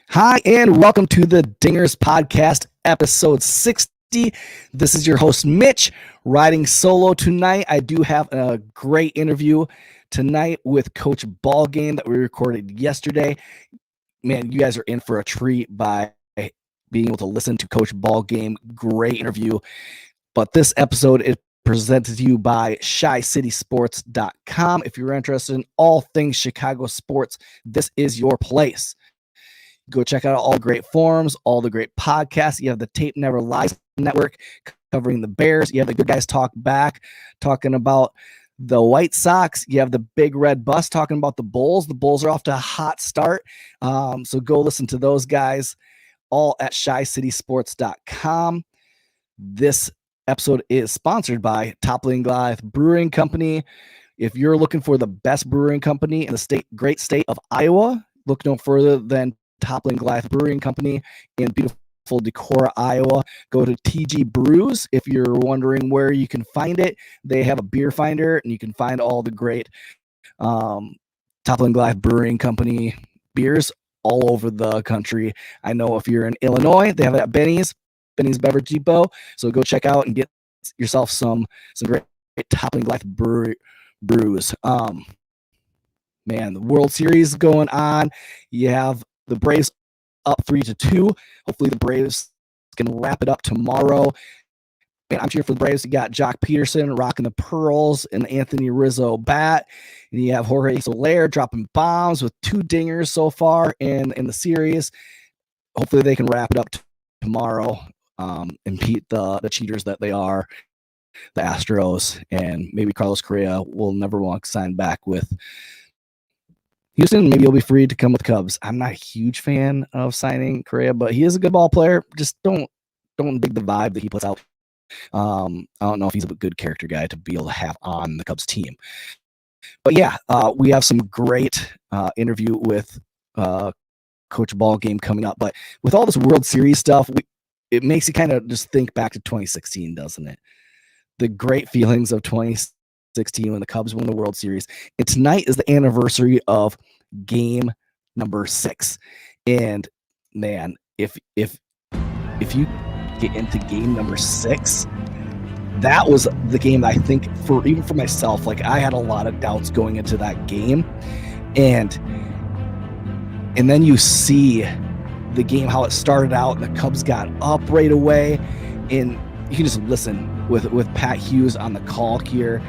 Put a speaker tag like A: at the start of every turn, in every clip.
A: Hi, and welcome to the Dingers Podcast, episode 60. This is your host, Mitch, riding solo tonight. I do have a great interview tonight with Coach Ballgame that we recorded yesterday. Man, you guys are in for a treat by being able to listen to Coach Ballgame. Great interview. But this episode is presented to you by ChiCitySports.com. If you're interested in all things Chicago sports, this is your place. Go check out all the great forums, all the great podcasts. You have the Tape Never Lies Network covering the Bears. You have the Good Guys Talk Back talking about the White Sox. You have the Big Red Bus talking about the Bulls. The Bulls are off to a hot start. So go listen to those guys all at ChiCitySports.com. This episode is sponsored by Toppling Goliath Brewing Company. If you're looking for the best brewing company in the great state of Iowa, look no further than Toppling Goliath Brewing Company in beautiful Decorah, Iowa. Go to TG Brews. If you're wondering where you can find it, they have a beer finder, and you can find all the great Toppling Goliath Brewing Company beers all over the country. I know if you're in Illinois, they have it at Benny's Beverage Depot. So go check out and get yourself some great Toppling Goliath brews. Man, the World Series going on. You have the Braves up 3-2. Hopefully the Braves can wrap it up tomorrow. Man, I'm cheering for the Braves. You got Jock Peterson rocking the pearls and Anthony Rizzo bat. And you have Jorge Soler dropping bombs with 2 dingers so far in the series. Hopefully they can wrap it up tomorrow and beat the cheaters that they are, the Astros. And maybe Carlos Correa will never want to sign back with Houston. Maybe he'll be free to come with Cubs. I'm not a huge fan of signing Correa, but he is a good ball player. Just don't dig the vibe that he puts out. I don't know if he's a good character guy to be able to have on the Cubs team. But yeah, we have some great interview with Coach Ballgame coming up. But with all this World Series stuff, it makes you kind of just think back to 2016, doesn't it? The great feelings of 2016 when the Cubs won the World Series. And tonight is the anniversary of game number 6. And man, if you get into game number 6, that was the game I think even for myself, like I had a lot of doubts going into that game. And then you see the game, how it started out, and the Cubs got up right away. And you can just listen with Pat Hughes on the call here.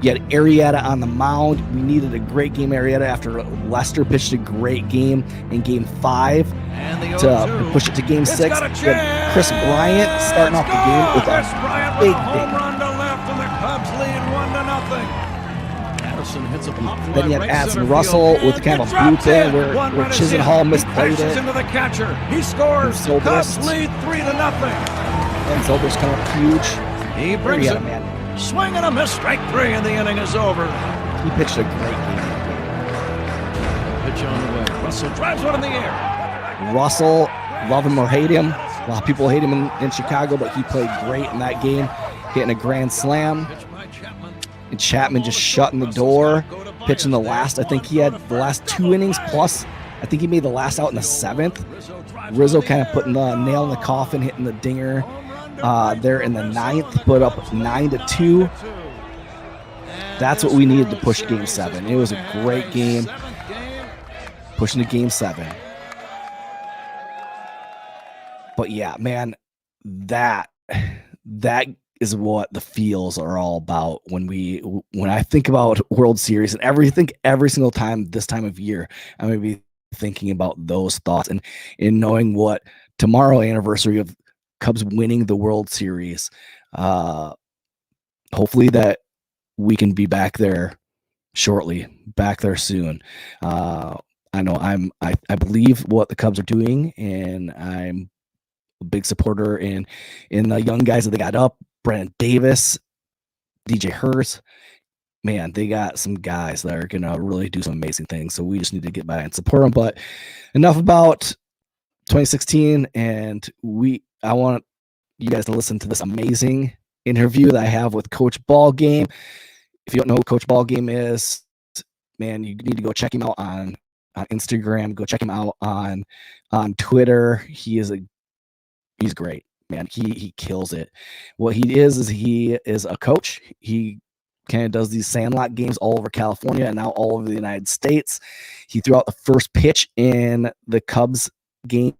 A: You had Arrieta on the mound. We needed a great game, Arrieta, after Lester pitched a great game in Game 5 to push it to Game 6. Chris Bryant starting off the game with a big
B: home run to left, and the Cubs lead 1-0. Addison hits a pop fly.
A: Then you had Addison Russell with kind of a bloop there where Chisenhall misplayed it.
B: Into the catcher. He scores. Cubs lead 3-0.
A: And Zobrist coming up huge.
B: He brings it.
A: Man.
B: Swing and a miss, strike 3, and the inning is over.
A: He pitched a great game.
B: Pitch on the way. Russell drives one in the air.
A: Russell, love him or hate him. A lot of people hate him in Chicago, but he played great in that game, hitting a grand slam. And Chapman just shutting the door, pitching the last. I think he had the last 2 innings, plus I think he made the last out in the 7th. Rizzo kind of putting the nail in the coffin, hitting the dinger. There in the 9th, put up 9-2. That's what we needed to push Game 7. It was a great game, pushing to Game 7. But yeah, man, that is what the feels are all about when I think about World Series, and every single time this time of year, I'm gonna be thinking about those thoughts and in knowing what tomorrow anniversary of Cubs winning the World Series. Hopefully that we can be back there shortly, back there soon. I know I believe what the Cubs are doing, and I'm a big supporter in the young guys that they got up. Brandon Davis, DJ Hurst. Man, they got some guys that are gonna really do some amazing things. So we just need to get by and support them. But enough about 2016, and I want you guys to listen to this amazing interview that I have with Coach Ballgame. If you don't know who Coach Ballgame is, man, you need to go check him out on on Instagram. Go check him out on Twitter. He's great, man. He kills it. What he is he is a coach. He kind of does these Sandlot games all over California and now all over the United States. He threw out the first pitch in the Cubs game,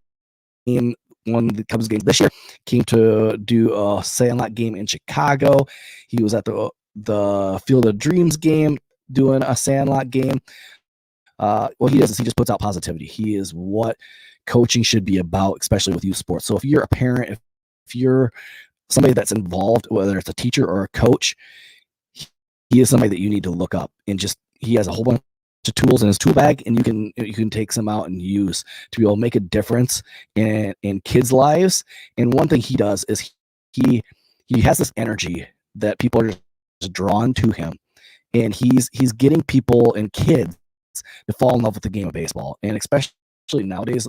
A: one of the Cubs games this year, came to do a Sandlot game in Chicago. He was at the Field of Dreams game doing a Sandlot game. What he does is he just puts out positivity. He is what coaching should be about, especially with youth sports. So if you're a parent, if you're somebody that's involved, whether it's a teacher or a coach, he is somebody that you need to look up. And just he has a whole bunch of tools in his tool bag, and you can take some out and use to be able to make a difference in kids' lives. And one thing he does is he has this energy that people are just drawn to him, and he's getting people and kids to fall in love with the game of baseball. And especially nowadays,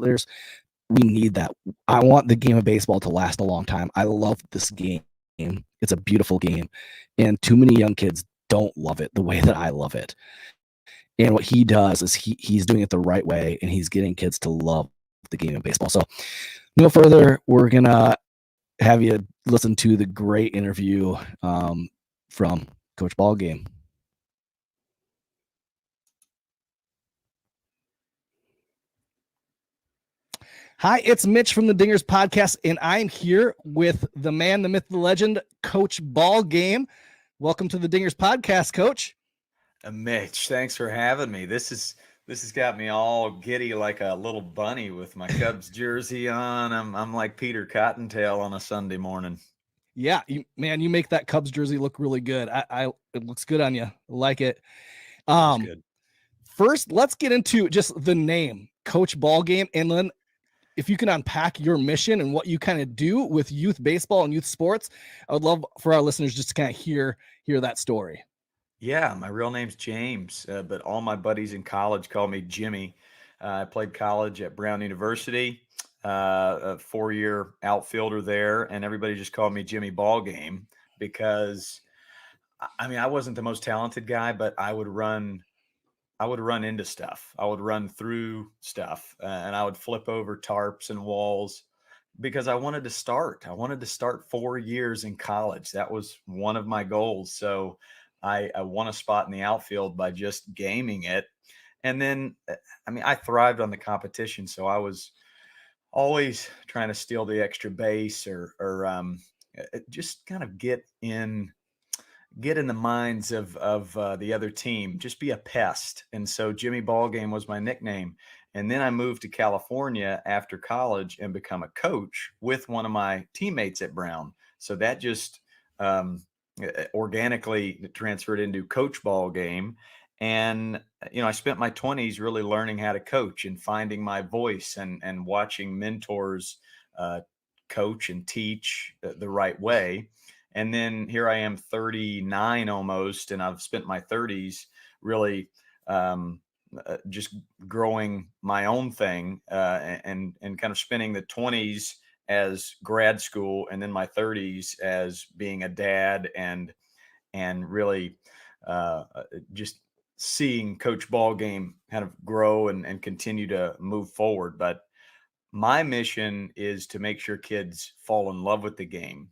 A: we need that. I want the game of baseball to last a long time. I love this game. It's a beautiful game, and too many young kids don't love it the way that I love it. And what he does is he's doing it the right way, and he's getting kids to love the game of baseball. So no further, we're going to have you listen to the great interview from Coach Ballgame. Hi, it's Mitch from the Dingers podcast, and I'm here with the man, the myth, the legend, Coach Ballgame. Welcome to the Dingers podcast, Coach.
C: Mitch, thanks for having me. This has got me all giddy like a little bunny with my Cubs jersey on. I'm like Peter Cottontail on a Sunday morning.
A: Yeah, you make that Cubs jersey look really good. It looks good on you. I like it.
C: Good.
A: First, let's get into just the name, Coach Ballgame, and then if you can unpack your mission and what you kind of do with youth baseball and youth sports, I would love for our listeners just to kind of hear that story.
C: Yeah, my real name's James, but all my buddies in college call me Jimmy. I played college at Brown University, a 4-year outfielder there, and everybody just called me Jimmy Ballgame because, I wasn't the most talented guy, but I would run into stuff. I would run through stuff, and I would flip over tarps and walls because I wanted to start. I wanted to start 4 years in college. That was one of my goals. So I won a spot in the outfield by just gaming it. And then, I thrived on the competition. So I was always trying to steal the extra base or just kind of get in the minds of the other team, just be a pest. And so Jimmy Ballgame was my nickname. And then I moved to California after college and become a coach with one of my teammates at Brown. So that just organically transferred into Coach Ballgame. And, I spent my 20s really learning how to coach and finding my voice and watching mentors coach and teach the right way. And then here I am 39 almost, and I've spent my 30s really just growing my own thing and kind of spending the 20s as grad school and then my 30s as being a dad and really just seeing Coach Ballgame kind of grow and continue to move forward. But my mission is to make sure kids fall in love with the game.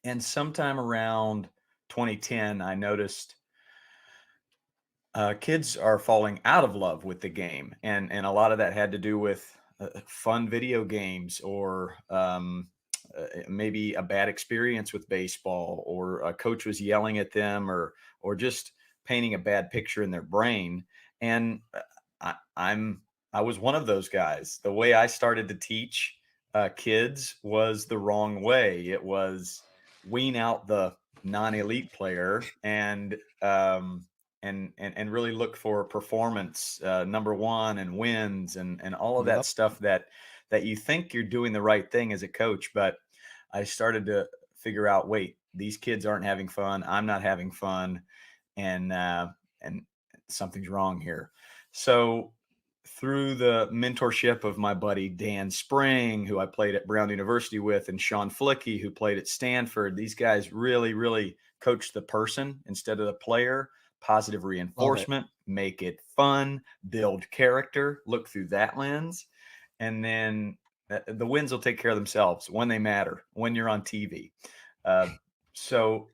C: And sometime around 2010, I noticed kids are falling out of love with the game. And a lot of that had to do with fun video games or maybe a bad experience with baseball, or a coach was yelling at them or just painting a bad picture in their brain. And I was one of those guys. The way I started to teach kids was the wrong way. It was wean out the non-elite player and really look for performance number one and wins and all of that stuff that you think you're doing the right thing as a coach. But I started to figure out, wait, these kids aren't having fun. I'm not having fun. And something's wrong here. So through the mentorship of my buddy Dan Spring, who I played at Brown University with, and Sean Flicky, who played at Stanford, these guys really, really coached the person instead of the player. positive reinforcement, make it fun, build character, look through that lens. And then the wins will take care of themselves when they matter, when you're on TV. So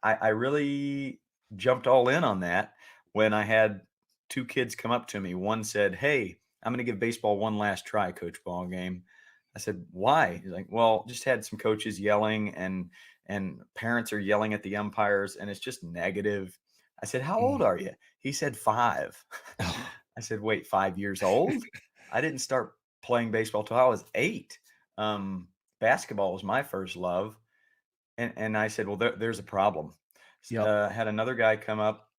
C: I really jumped all in on that when I had two kids come up to me. One said, "Hey, I'm going to give baseball one last try, Coach Ballgame." I said, "Why?" He's like, "Well, just had some coaches yelling and parents are yelling at the umpires and it's just negative." I said, "How old are you?" He said, 5. I said, "Wait, 5 years old? I didn't start playing baseball till I was 8. Basketball was my first love." And I said, "Well, there's a problem."
A: Yep.
C: Had another guy come up.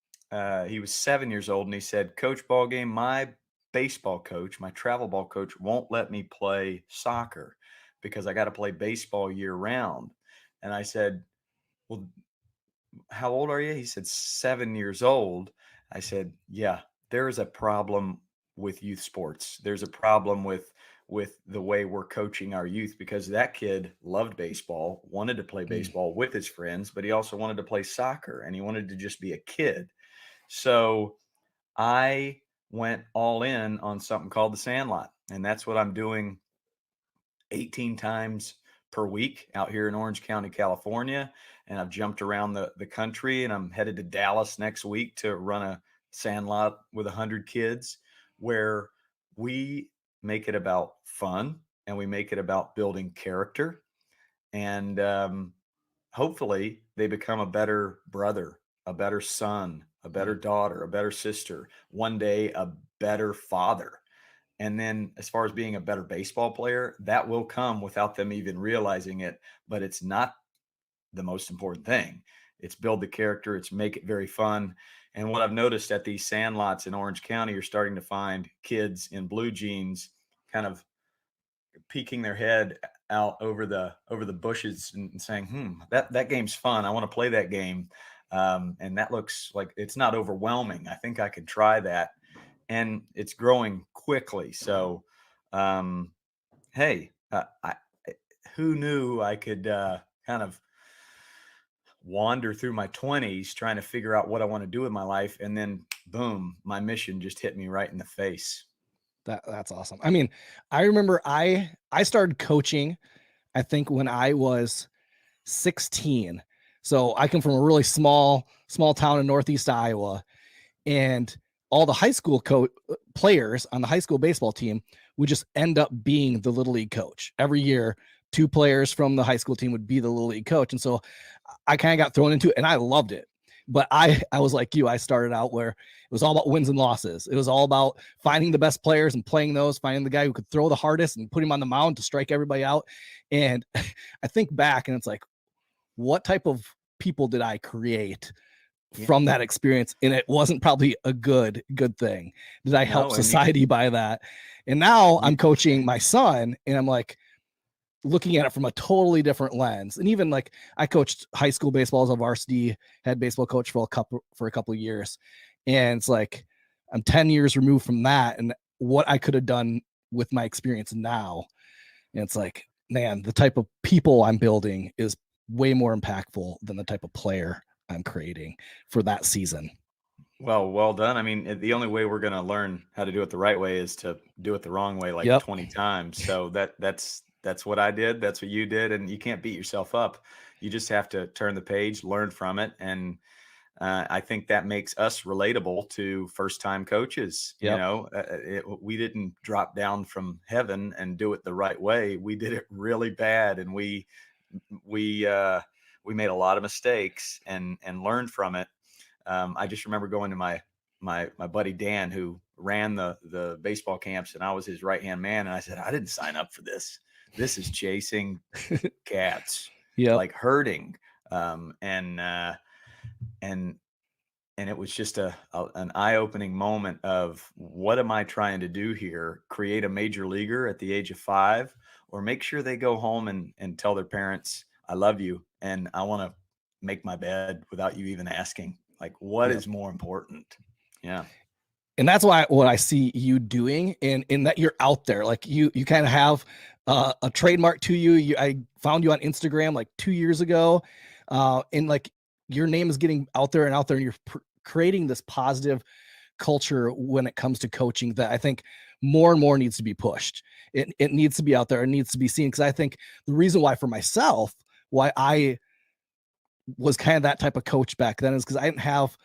C: He was 7 years old, and he said, "Coach Ballgame, my baseball coach, my travel ball coach, won't let me play soccer because I got to play baseball year round." And I said, "Well, how old are you?" He said, 7 years old. I said, "Yeah, there is a problem with youth sports. There's a problem with the way we're coaching our youth, because that kid loved baseball, wanted to play baseball with his friends, but he also wanted to play soccer and he wanted to just be a kid." So I went all in on something called the Sandlot, and that's what I'm doing 18 times per week out here in Orange County, California. And I've jumped around the country, and I'm headed to Dallas next week to run a Sandlot with 100 kids, where we make it about fun and we make it about building character. And hopefully they become a better brother, a better son, a better daughter, a better sister, one day a better father. And then as far as being a better baseball player, that will come without them even realizing it, but it's not the most important thing. It's build the character, it's make it very fun. And what I've noticed at these Sandlots in Orange County, you're starting to find kids in blue jeans kind of peeking their head out over the bushes and saying, that game's fun. I want to play that game. And that looks like it's not overwhelming. I think I could try that. And it's growing quickly. So, hey, who knew I could kind of wander through my 20s trying to figure out what I want to do with my life, and then boom, my mission just hit me right in the face.
A: That's awesome. I mean, I remember I started coaching, I think, when I was 16. So I come from a really small town in Northeast Iowa, and all the high school players on the high school baseball team would just end up being the little league coach. Every year, 2 players from the high school team would be the little league coach. And so I kind of got thrown into it, and I loved it. But I was like you. I started out where it was all about wins and losses. It was all about finding the best players and playing those, finding the guy who could throw the hardest and put him on the mound to strike everybody out. And I think back, and it's like, what type of people did I create from that experience? And it wasn't probably a good thing. Did I help society by that? And now I'm coaching my son, and I'm like looking at it from a totally different lens. And even like I coached high school baseball as a varsity head baseball coach for a couple of years. And it's like, I'm 10 years removed from that and what I could have done with my experience now. And it's like, man, the type of people I'm building is way more impactful than the type of player I'm creating for that season.
C: Well done. I mean, the only way we're going to learn how to do it the right way is to do it the wrong way, like 20 times. So that's what I did. That's what you did. And you can't beat yourself up. You just have to turn the page, learn from it. And I think that makes us relatable to first-time coaches. You know, we didn't drop down from heaven and do it the right way. We did it really bad, and we made a lot of mistakes and learned from it. I just remember going to my buddy Dan, who ran the baseball camps, and I was his right-hand man. And I said, I didn't sign up for this. This is chasing cats, like herding. And it was just an eye-opening moment of, what am I trying to do here? Create a major leaguer at the age of 5, or make sure they go home and tell their parents, I love you, and I want to make my bed without you even asking. Like, what is more important? Yeah.
A: And that's what I see you doing, in that you're out there. Like you kind of have a trademark to you. I found you on Instagram like 2 years ago, and like your name is getting out there, and you're creating this positive culture when it comes to coaching that I think more and more needs to be pushed. It needs to be out there. It needs to be seen. Cause I think the reason why for myself, why I was kind of that type of coach back then is because I didn't have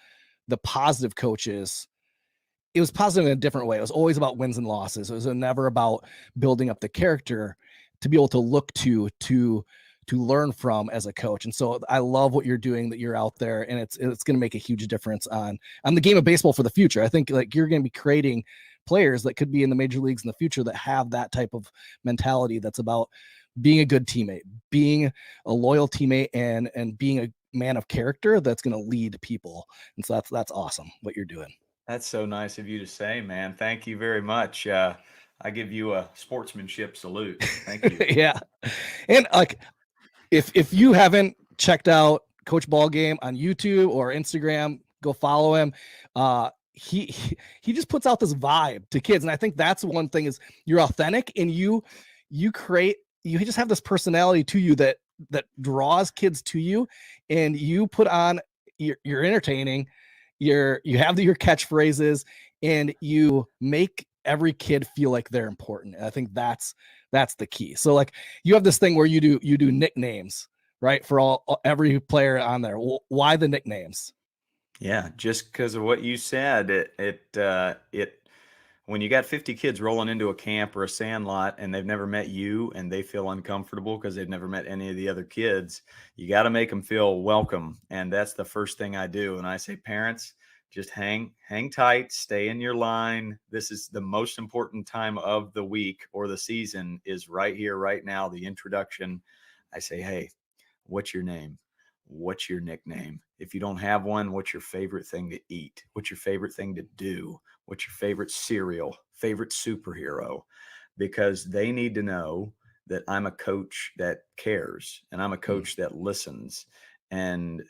A: the positive coaches. It was positive in a different way. It was always about wins and losses. It was never about building up the character to be able to look to learn from as a coach. And so I love what you're doing, that you're out there, and it's going to make a huge difference on the game of baseball for the future. I think like you're going to be creating players that could be in the major leagues in the future that have that type of mentality that's about being a good teammate, being a loyal teammate, and being a man of character that's going to lead people. And so that's awesome what you're doing.
C: That's so nice of you to say, man. Thank you very much. I give you a sportsmanship salute. Thank you.
A: Yeah. And like, if you haven't checked out Coach Ballgame on YouTube or Instagram, go follow him. He just puts out this vibe to kids. And I think that's one thing is you're authentic, and you just have this personality to you that draws kids to you, and you put on, you're entertaining, you have your catchphrases, and you make every kid feel like they're important. And I think that's the key. So like you have this thing where you do nicknames, right? For every player on there. Why the nicknames?
C: Yeah, just because of what you said, it when you got 50 kids rolling into a camp or a Sandlot and they've never met you and they feel uncomfortable because they've never met any of the other kids, you got to make them feel welcome. And that's the first thing I do. And I say, parents, just hang tight, stay in your line. This is the most important time of the week or the season is right here, right now, the introduction. I say, hey, what's your name? What's your nickname? If you don't have one, what's your favorite thing to eat? What's your favorite thing to do? What's your favorite cereal, favorite superhero? Because they need to know that I'm a coach that cares and I'm a coach that listens. And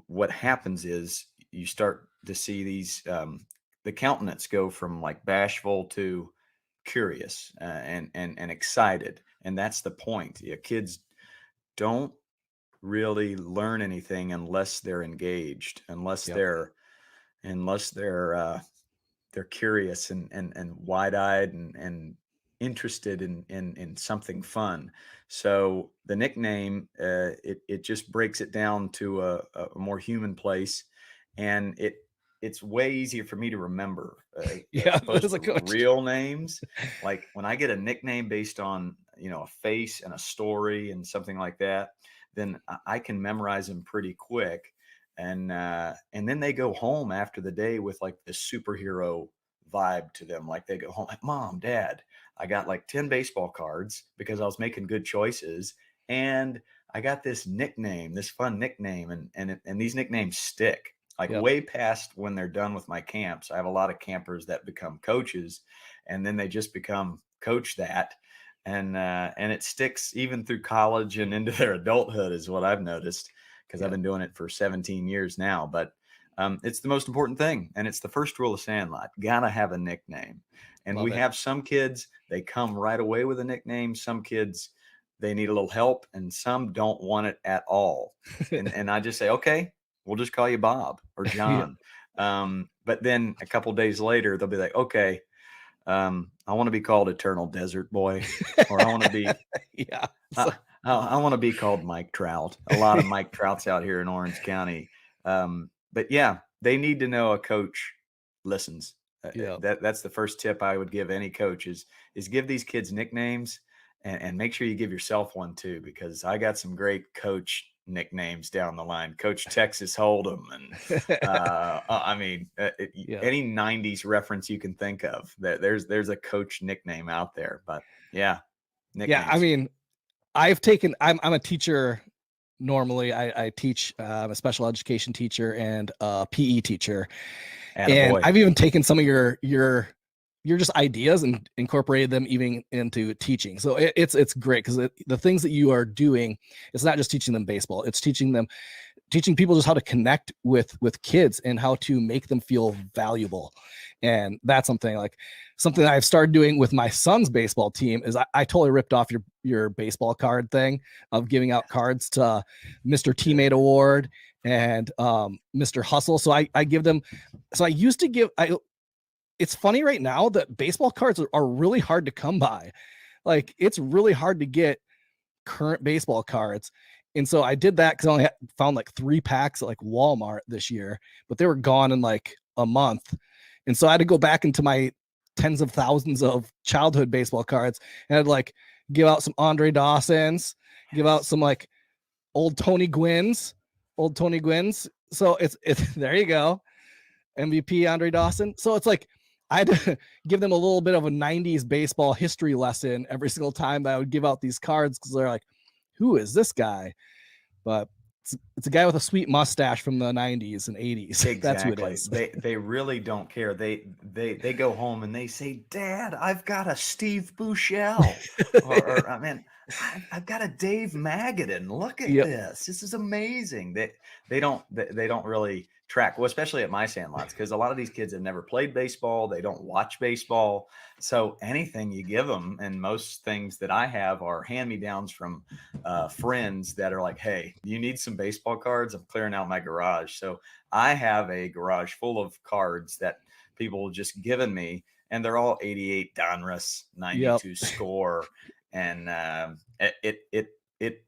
C: what happens is you start to see these, the countenance go from like bashful to curious and excited. And that's the point. Yeah, kids don't really learn anything unless they're engaged, unless they're curious and wide-eyed and interested in something fun. So the nickname, it just breaks it down to a more human place, and it's way easier for me to remember as opposed to real names. Like when I get a nickname based on a face and a story and something like that, then I can memorize them pretty quick. And then they go home after the day with like this superhero vibe to them. Like they go home like, Mom, Dad, I got like 10 baseball cards because I was making good choices. And I got this nickname, this fun nickname. And these nicknames stick like way past when they're done with my camps. I have a lot of campers that become coaches, and then they just become coach that. And it sticks even through college and into their adulthood is what I've noticed, because I've been doing it for 17 years now. But it's the most important thing. And it's the first rule of Sandlot. Gotta have a nickname. And we have some kids, they come right away with a nickname. Some kids, they need a little help, and some don't want it at all. And I just say, okay, we'll just call you Bob or John. But then a couple days later, they'll be like, okay, I want to be called Eternal Desert Boy, or I want to be, I want to be called Mike Trout. A lot of Mike Trouts out here in Orange County. But yeah, they need to know a coach listens. That's the first tip I would give any coach is give these kids nicknames, and make sure you give yourself one too, because I got some great coach nicknames down the line. Coach Texas Hold'em, and any 90s reference you can think of, that there's a coach nickname out there. But nicknames.
A: I mean, I'm a teacher. Normally I teach, I'm a special education teacher and a PE teacher. Attaboy. And I've even taken some of your just ideas and incorporated them even into teaching. So it's great, because the things that you are doing, it's not just teaching them baseball, it's teaching people just how to connect with kids and how to make them feel valuable. And that's something I've started doing with my son's baseball team is I totally ripped off your baseball card thing of giving out cards to Mr. Teammate Award and Mr. Hustle. So I give them. So I used to give. It's funny right now that baseball cards are really hard to come by. Like it's really hard to get current baseball cards. And so I did that because I only found like 3 packs at like Walmart this year, but they were gone in like a month. And so I had to go back into my tens of thousands of childhood baseball cards and I'd like give out some Andre Dawsons, give out some like old Tony Gwynns. So it's there you go. MVP Andre Dawson. So it's like I had to give them a little bit of a 90s baseball history lesson every single time that I would give out these cards because they're like, who is this guy? But it's a guy with a sweet mustache from the 90s and 80s.
C: Exactly.
A: That's who it is.
C: They really don't care. They go home and they say, Dad, I've got a Steve Buechel. or I mean, I've got a Dave Magadan. Look at this. This is amazing. They don't really track, well, especially at my Sandlots, because a lot of these kids have never played baseball. They don't watch baseball. So anything you give them, and most things that I have are hand-me-downs from friends that are like, hey, you need some baseball cards? I'm clearing out my garage. So I have a garage full of cards that people just given me, and they're all 88 Donruss, 92 score. And it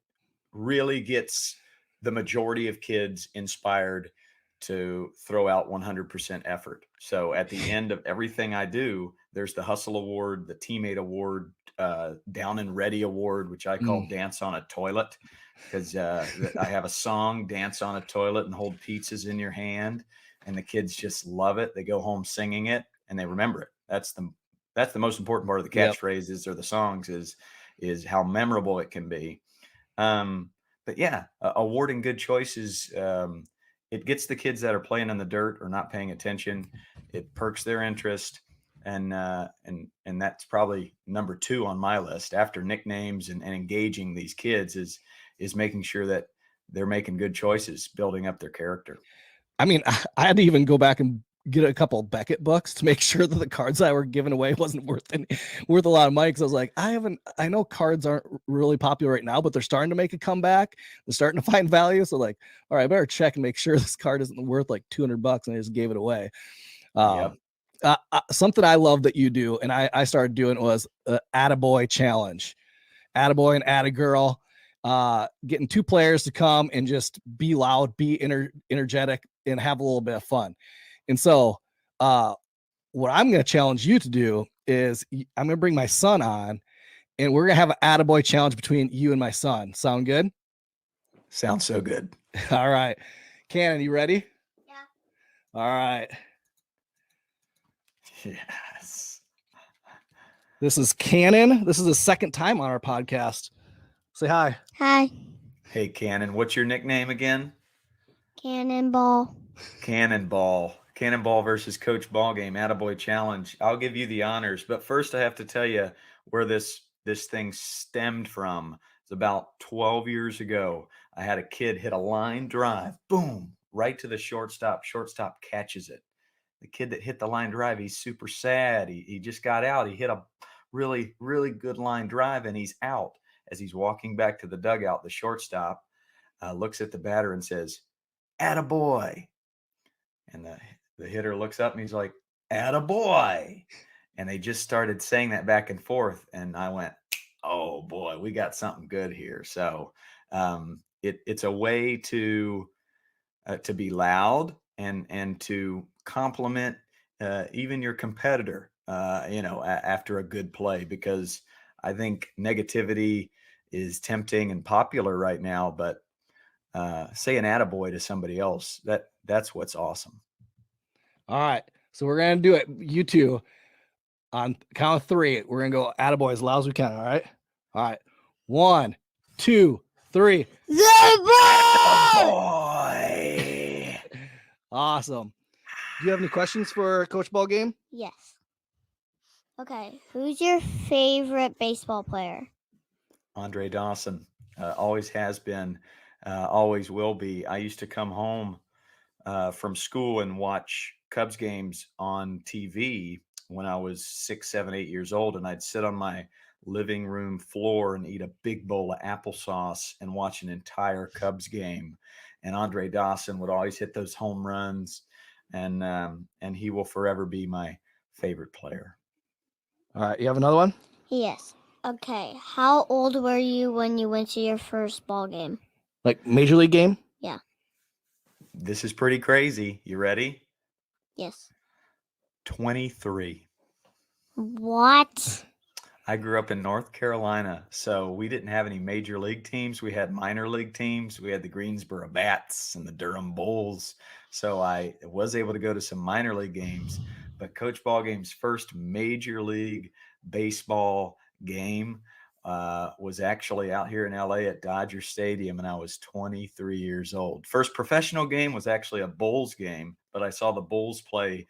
C: really gets the majority of kids inspired to throw out 100% effort. So at the end of everything I do, there's the Hustle Award, the Teammate Award, Down and Ready Award, which I call Dance on a Toilet, because I have a song, Dance on a Toilet and Hold Pizzas in Your Hand, and the kids just love it. They go home singing it and they remember it. That's the most important part of the catchphrases or the songs is how memorable it can be. But yeah, awarding good choices, it gets the kids that are playing in the dirt or not paying attention. It perks their interest. And that's probably number 2 on my list after nicknames and engaging these kids is making sure that they're making good choices, building up their character.
A: I mean, I had to even go back and get a couple of Beckett books to make sure that the cards I were giving away wasn't worth a lot of money. Cause I was like, I know cards aren't really popular right now, but they're starting to make a comeback. They're starting to find value. So like, all right, I better check and make sure this card isn't worth like $200 and I just gave it away. Something I love that you do, and I started doing was Attaboy challenge, Attaboy and Attagirl, getting 2 players to come and just be loud, be energetic, and have a little bit of fun. And so what I'm going to challenge you to do is I'm going to bring my son on and we're going to have an Attaboy challenge between you and my son. Sound good?
C: Sounds so good.
A: All right. Cannon, you ready?
D: Yeah.
A: All right.
C: Yes.
A: This is Cannon. This is the second time on our podcast. Say hi.
D: Hi.
C: Hey, Cannon, what's your nickname again?
D: Cannonball.
C: Cannonball versus Coach Ballgame, Attaboy challenge. I'll give you the honors, but first I have to tell you where this thing stemmed from. It's about 12 years ago. I had a kid hit a line drive, boom, right to the shortstop. Shortstop catches it. The kid that hit the line drive, he's super sad. He just got out. He hit a really, really good line drive, and he's out. As he's walking back to the dugout, the shortstop looks at the batter and says, Attaboy. And the hitter looks up and he's like, Attaboy. And they just started saying that back and forth. And I went, oh boy, we got something good here. So it's a way to be loud and to compliment even your competitor, after a good play, because I think negativity is tempting and popular right now, but say an attaboy to somebody else, that's what's awesome.
A: All right. So we're going to do it. You two on count of 3. We're going to go attaboy as loud as we can. All right. All right. 1, 2, 3.
C: Boy.
A: Awesome. Do you have any questions for Coach Ballgame?
D: Yes. Okay. Who's your favorite baseball player?
C: Andre Dawson. Always has been, always will be. I used to come home from school and watch Cubs games on TV when I was 6, 7, 8 years old. And I'd sit on my living room floor and eat a big bowl of applesauce and watch an entire Cubs game. and Andre Dawson would always hit those home runs, and he will forever be my favorite player.
A: All right, you have another one?
D: Yes. Okay. How old were you when you went to your first ball game?
A: Like Major League game?
D: Yeah.
C: This is pretty crazy. You ready?
D: Yes.
C: 23.
D: What?
C: I grew up in North Carolina, so we didn't have any major league teams. We had minor league teams. We had the Greensboro Bats and the Durham Bulls. So I was able to go to some minor league games. But Coach Ballgame's first major league baseball game was actually out here in LA at Dodger Stadium, and I was 23 years old. First professional game was actually a Bulls game, but I saw the Bulls play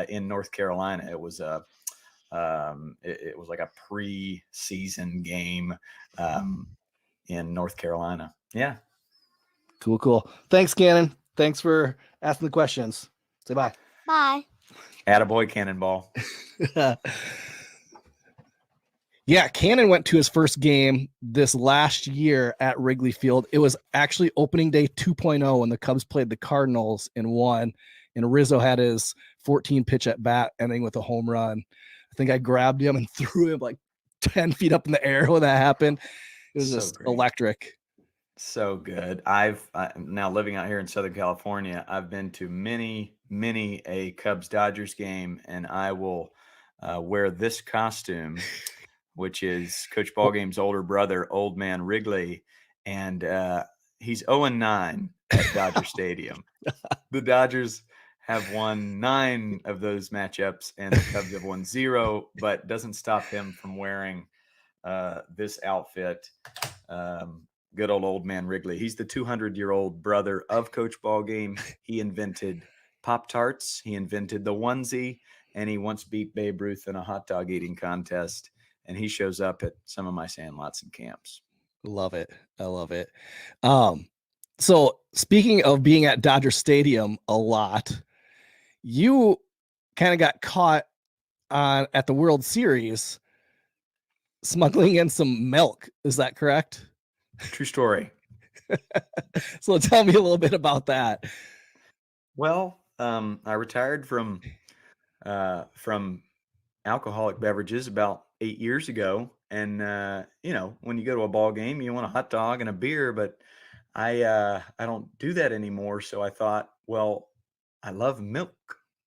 C: in North Carolina. It was it was like a pre-season game in North Carolina. Yeah.
A: Cool. Thanks, Cannon. Thanks for asking the questions. Say bye.
D: Bye.
C: Attaboy, Cannonball.
A: Yeah, Cannon went to his first game this last year at Wrigley Field. It was actually opening day 2.0 when the Cubs played the Cardinals and won. And Rizzo had his 14 pitch at bat, ending with a home run. I think I grabbed him and threw him like 10 feet up in the air when that happened. It was
C: So
A: just
C: great.
A: electric.
C: So good. I'm now living out here in Southern California. I've been to many a Cubs Dodgers game, and I will wear this costume, which is Coach Ballgame's older brother, Old Man Wrigley, and he's 0-9 at Dodger Stadium. The Dodgers have won 9 of those matchups, and the Cubs have won 0, but doesn't stop him from wearing this outfit. Good old Man Wrigley. He's the 200-year-old brother of Coach Ballgame. He invented Pop-Tarts. He invented the onesie, and he once beat Babe Ruth in a hot dog eating contest. And he shows up at some of my sandlots and camps.
A: Love it. I love it. So speaking of being at Dodger Stadium a lot, you kind of got caught at the World Series smuggling in some milk. Is that correct?
C: True story.
A: So tell me a little bit about that.
C: Well, I retired from alcoholic beverages about 8 years ago. And, when you go to a ball game, you want a hot dog and a beer, but I don't do that anymore. So I thought, well, I love milk.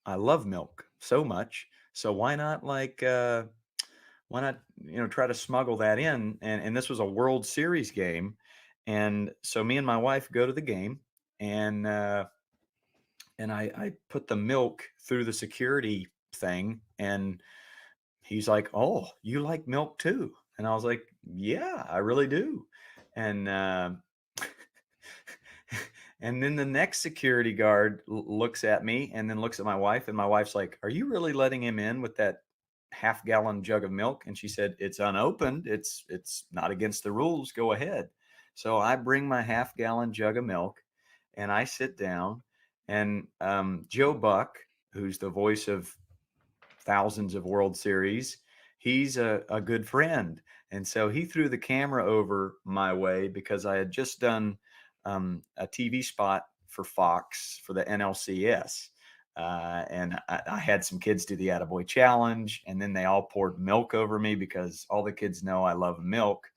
C: I love milk so much. So why not try to smuggle that in? And this was a World Series game. And so me and my wife go to the game, and I put the milk through the security thing, and he's like, "Oh, you like milk too?" And I was like, "Yeah, I really do." And and then the next security guard looks at me and then looks at my wife, and my wife's like, "Are you really letting him in with that half-gallon jug of milk?" And she said, "It's unopened. It's not against the rules. Go ahead." So I bring my half-gallon jug of milk, and I sit down, and Joe Buck, who's the voice of thousands of World Series, he's a good friend. And so he threw the camera over my way because I had just done a TV spot for Fox for the NLCS. And I had some kids do the Attaboy challenge, and then they all poured milk over me because all the kids know I love milk.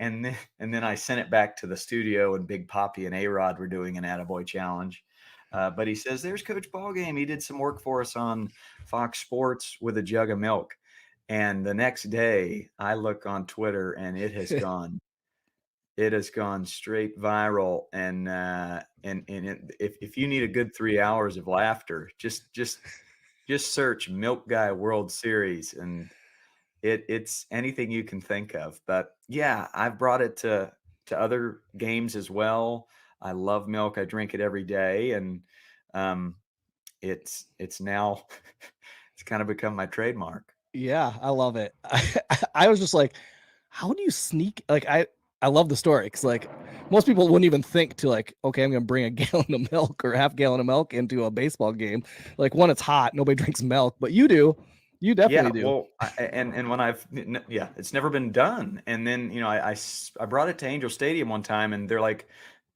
C: And then I sent it back to the studio, and Big Poppy and A-Rod were doing an Attaboy challenge. But he says, "There's Coach Ballgame. He did some work for us on Fox Sports with a jug of milk." And the next day I look on Twitter, and it has gone straight viral. And if you need a good 3 hours of laughter, just search Milk Guy World Series, and it's anything you can think of. But yeah, I've brought it to other games as well. I love milk. I drink it every day, and it's now it's kind of become my trademark.
A: Yeah, I love it. I was just like, how do you sneak? Like, I love the story because like most people wouldn't even think to like, okay, I'm gonna bring a gallon of milk or half gallon of milk into a baseball game. Like, one, it's hot, nobody drinks milk, but you do. You definitely do.
C: Well, and when it's never been done. And then I brought it to Angel Stadium one time, and they're like,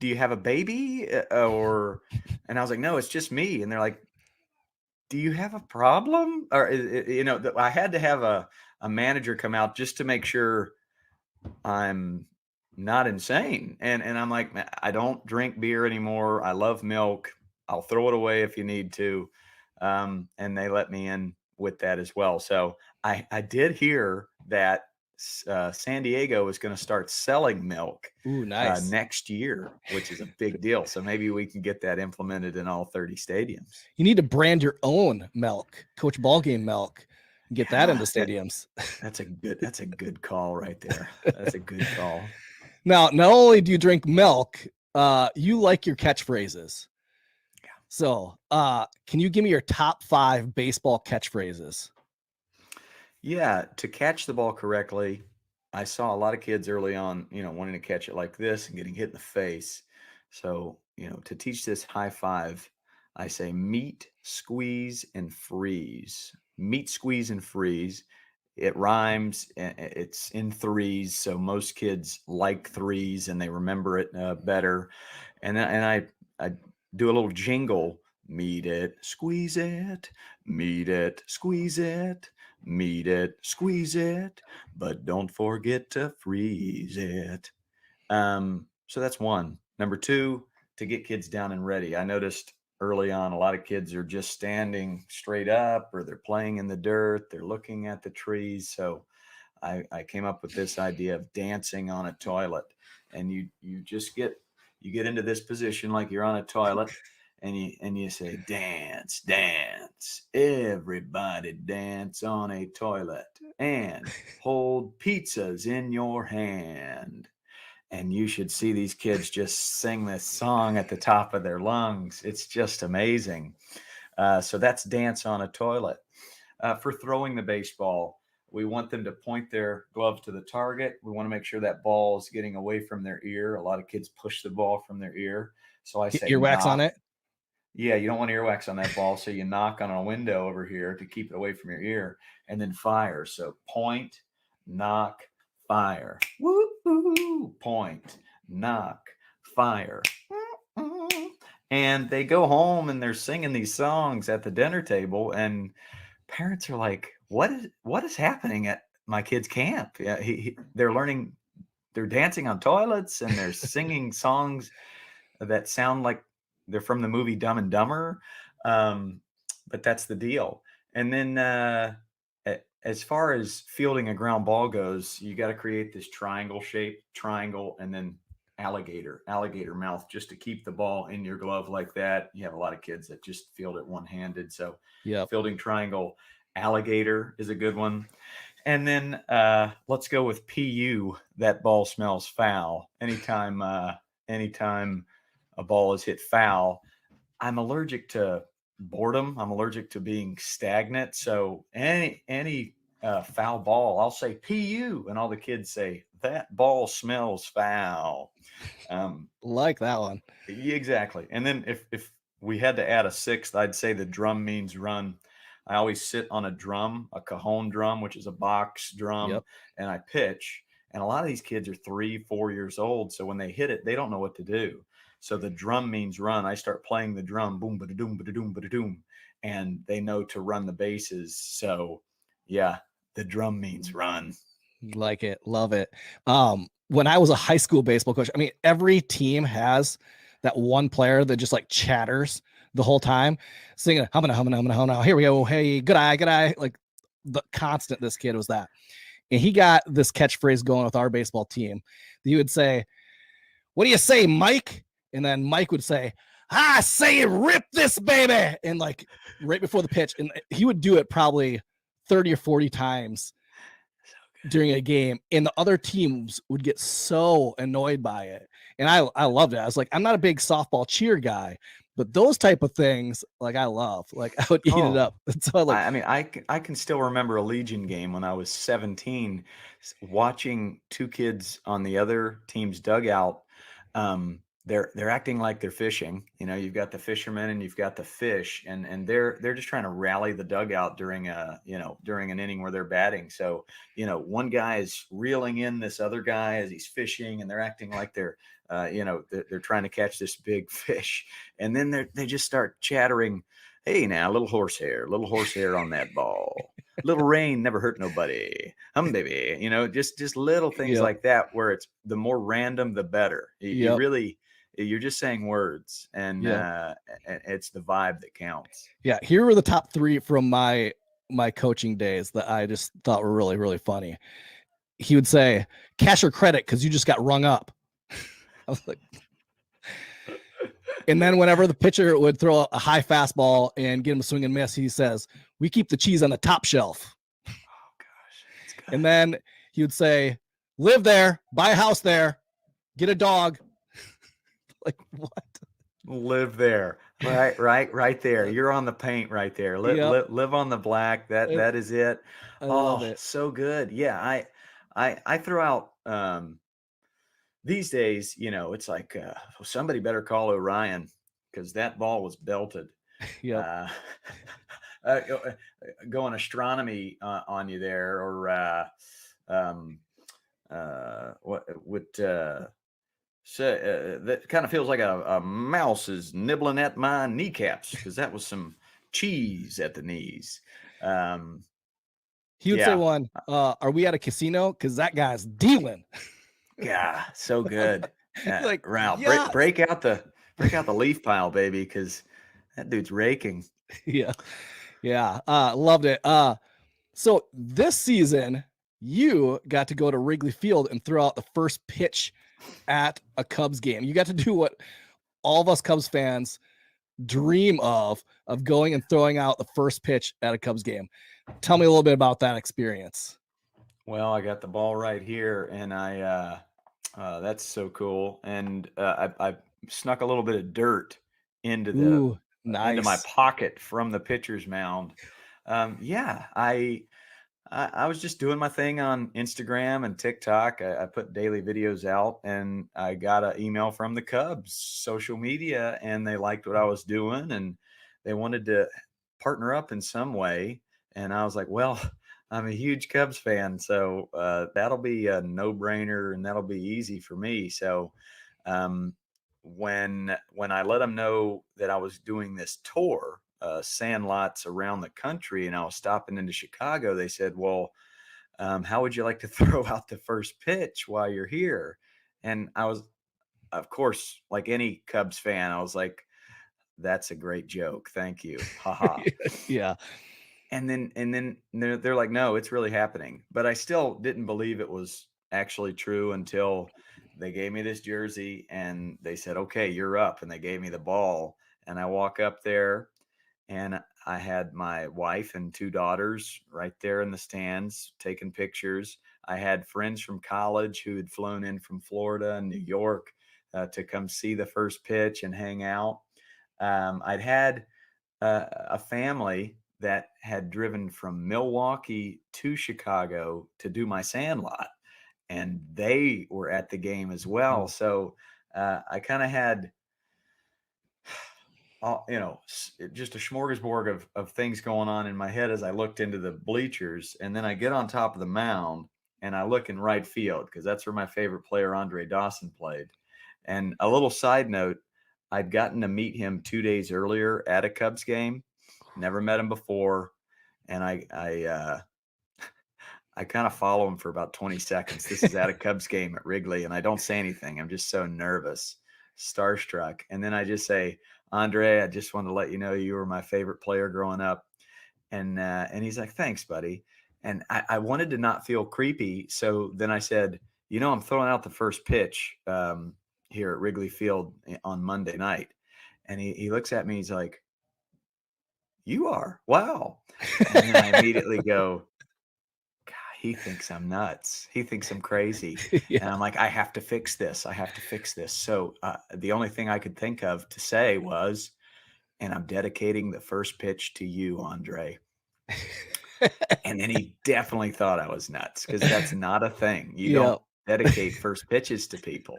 C: do you have a baby? Or, and I was like, no, it's just me. And they're like, do you have a problem? Or, I had to have a manager come out just to make sure I'm not insane. And I'm like, "Man, I don't drink beer anymore. I love milk. I'll throw it away if you need to." And they let me in with that as well. So I did hear that San Diego is going to start selling milk
A: Ooh, nice.
C: next year, which is a big deal. So maybe we can get that implemented in all 30 stadiums.
A: You need to brand your own milk, Coach Ballgame milk, and get that into
C: Yeah,
A: stadiums.
C: that's a good call right there. That's a good call.
A: Now, not only do you drink milk, you like your catchphrases.
C: Yeah.
A: So, can you give me your top 5 baseball catchphrases?
C: Yeah, to catch the ball correctly, I saw a lot of kids early on, wanting to catch it like this and getting hit in the face. So, to teach this high five, I say meet, squeeze, and freeze. Meet, squeeze, and freeze. It rhymes. It's in threes, so most kids like threes and they remember it better. And I do a little jingle. Meet it, squeeze it, meet it, squeeze it, meet it, squeeze it, but don't forget to freeze it. So that's one. Number two, to get kids down and ready. I noticed early on a lot of kids are just standing straight up or they're playing in the dirt, they're looking at the trees. So I came up with this idea of dancing on a toilet. And you just get into this position like you're on a toilet, and you say, dance, dance, everybody dance on a toilet, and hold pizzas in your hand. And you should see these kids just sing this song at the top of their lungs. It's just amazing. So that's dance on a toilet. For throwing the baseball, we want them to point their glove to the target. We want to make sure that ball is getting away from their ear. A lot of kids push the ball from their ear. So I say
A: Earwax on
C: knock.
A: it?
C: Yeah, you don't want earwax on that ball. So you knock on a window over here to keep it away from your ear, and then fire. So point, knock, fire. Woo, point, knock, fire. And they go home and they're singing these songs at the dinner table, and parents are like, what is happening at my kid's camp? Yeah, they're learning, they're dancing on toilets and they're singing songs that sound like they're from the movie Dumb and Dumber. But that's the deal. And then as far as fielding a ground ball goes, you got to create this triangle shape, triangle, and then alligator mouth, just to keep the ball in your glove like that. You have a lot of kids that just field it one-handed. So
A: Yep.
C: fielding triangle, alligator is a good one. And then let's go with PU. That ball smells foul. Anytime a ball is hit foul, I'm allergic to boredom. I'm allergic to being stagnant. So any foul ball, I'll say PU, and all the kids say that ball smells foul.
A: Like that one.
C: Exactly. And then if we had to add a sixth, I'd say the drum means run. I always sit on a drum, a cajon drum, which is a box drum,
A: Yep.
C: and I pitch. And a lot of these kids are 3, 4 years old. So when they hit it, they don't know what to do. So the drum means run. I start playing the drum, boom, ba-da-doom, ba-da-doom, ba-da-doom, and they know to run the bases. So yeah, the drum means run.
A: Like it. Love it. When I was a high school baseball coach, I mean, every team has that one player that just like chatters the whole time, singing humming. Here we go. Hey, good eye. Like the constant, this kid was that. And he got this catchphrase going with our baseball team. He would say, "What do you say, Mike?" And then Mike would say, "I say rip this baby." And like right before the pitch. And he would do it probably 30 or 40 times during a game, and the other teams would get so annoyed by it. And I loved it. I was like, I'm not a big softball cheer guy, but those type of things, like I love. Like I would eat it up. So
C: I can still remember a Legion game when I was 17, watching two kids on the other team's dugout they're acting like they're fishing. You've got the fishermen and you've got the fish, and they're just trying to rally the dugout during during an inning where they're batting. So, one guy is reeling in this other guy as he's fishing, and they're acting like they're trying to catch this big fish. And then they just start chattering, "Hey, now, little horsehair on that ball. Little rain never hurt nobody. Baby." Just little things
A: Yep.
C: like that, where it's the more random, the better. You
A: Yep.
C: really, you're just saying words, and
A: Yep.
C: it's the vibe that counts.
A: Yeah, here were the top 3 from my coaching days that I just thought were really, really funny. He would say, "Cash or credit, because you just got rung up." I was like, and then whenever the pitcher would throw a high fastball and get him a swing and miss, he says, "We keep the cheese on the top shelf."
C: Oh gosh, that's good.
A: And then he would say, "Live there, buy a house there, get a dog." Like, what?
C: Live there, right there. You're on the paint right there.
A: Yep.
C: Live on the black. That is it.
A: I love
C: Oh,
A: it.
C: so good. Yeah, I throw out these days. It's like somebody better call Orion, because that ball was belted.
A: Yep.
C: Going astronomy on you there, or what would. So that kind of feels like a mouse is nibbling at my kneecaps, because that was some cheese at the knees.
A: He would say
C: Yeah.
A: one, "Are we at a casino? Because that guy's dealing."
C: Yeah, so good.
A: Like,
C: Ralph,
A: yes.
C: break out the leaf pile, baby, because that dude's raking.
A: Yeah. Yeah. Loved it. So this season, you got to go to Wrigley Field and throw out the first pitch at a Cubs game. You got to do what all of us Cubs fans dream of going and throwing out the first pitch at a Cubs game. Tell me a little bit about that experience.
C: Well, I got the ball right here, and that's so cool. And I snuck a little bit of dirt into
A: Ooh,
C: into my
A: nice.
C: pocket from the pitcher's mound. Yeah, I was just doing my thing on Instagram and TikTok. I put daily videos out, and I got an email from the Cubs social media, and they liked what I was doing, and they wanted to partner up in some way. And I was like, well, I'm a huge Cubs fan, so that'll be a no-brainer, and that'll be easy for me. So um, when I let them know that I was doing this tour, Sandlots around the country, and I was stopping into Chicago, they said, well, how would you like to throw out the first pitch while you're here? And I was, of course, like any Cubs fan, I was like, that's a great joke. Thank you. Haha.
A: Yeah.
C: And then they're like, no, it's really happening. But I still didn't believe it was actually true until they gave me this jersey and they said, okay, you're up. And they gave me the ball. And I walk up there, and I had my wife and 2 daughters right there in the stands taking pictures. I had friends from college who had flown in from Florida and New York to come see the first pitch and hang out. I'd had a family that had driven from Milwaukee to Chicago to do my Sandlot, and they were at the game as well. So I kind of had, just a smorgasbord of things going on in my head as I looked into the bleachers. And then I get on top of the mound and I look in right field, because that's where my favorite player, Andre Dawson, played. And a little side note, I'd gotten to meet him 2 days earlier at a Cubs game. Never met him before. And I kind of follow him for about 20 seconds. This is at a Cubs game at Wrigley, and I don't say anything. I'm just so nervous, starstruck. And then I just say, Andre, I just wanted to let you know you were my favorite player growing up. And he's like, thanks, buddy. And I wanted to not feel creepy. So then I said, I'm throwing out the first pitch here at Wrigley Field on Monday night. And he looks at me, he's like, you are? Wow. And then I immediately go, God, he thinks I'm nuts. He thinks I'm crazy.
A: Yeah.
C: And I'm like, I have to fix this. I have to fix this. So the only thing I could think of to say was, and I'm dedicating the first pitch to you, Andre. And then he definitely thought I was nuts, because that's not a thing. You don't dedicate first pitches to people.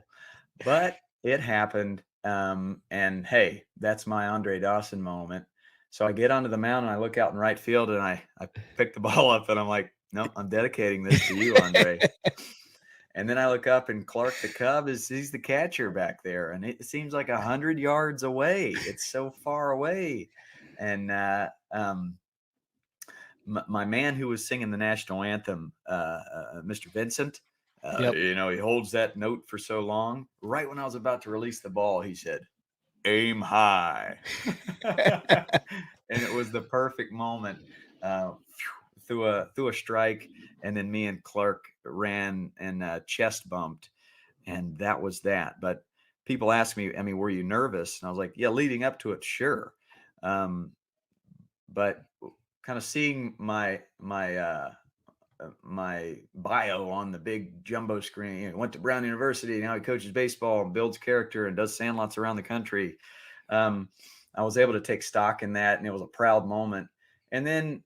C: But it happened. And hey, that's my Andre Dawson moment. So I get onto the mound and I look out in right field and I pick the ball up and I'm like, no, I'm dedicating this to you, Andre. And then I look up and Clark the Cub he's the catcher back there. And it seems like 100 yards away. It's so far away. And my man who was singing the national anthem, Mr. Vincent,
A: Yep.
C: he holds that note for so long. Right when I was about to release the ball, he said, "Aim high." And it was the perfect moment. Through a strike, and then me and Clark ran and chest bumped, and that was that. But people ask me, I mean, were you nervous? And I was like, yeah, leading up to it, sure. But kind of seeing my bio on the big jumbo screen, went to Brown University, now he coaches baseball and builds character and does sandlots around the country. I was able to take stock in that, and it was a proud moment. And then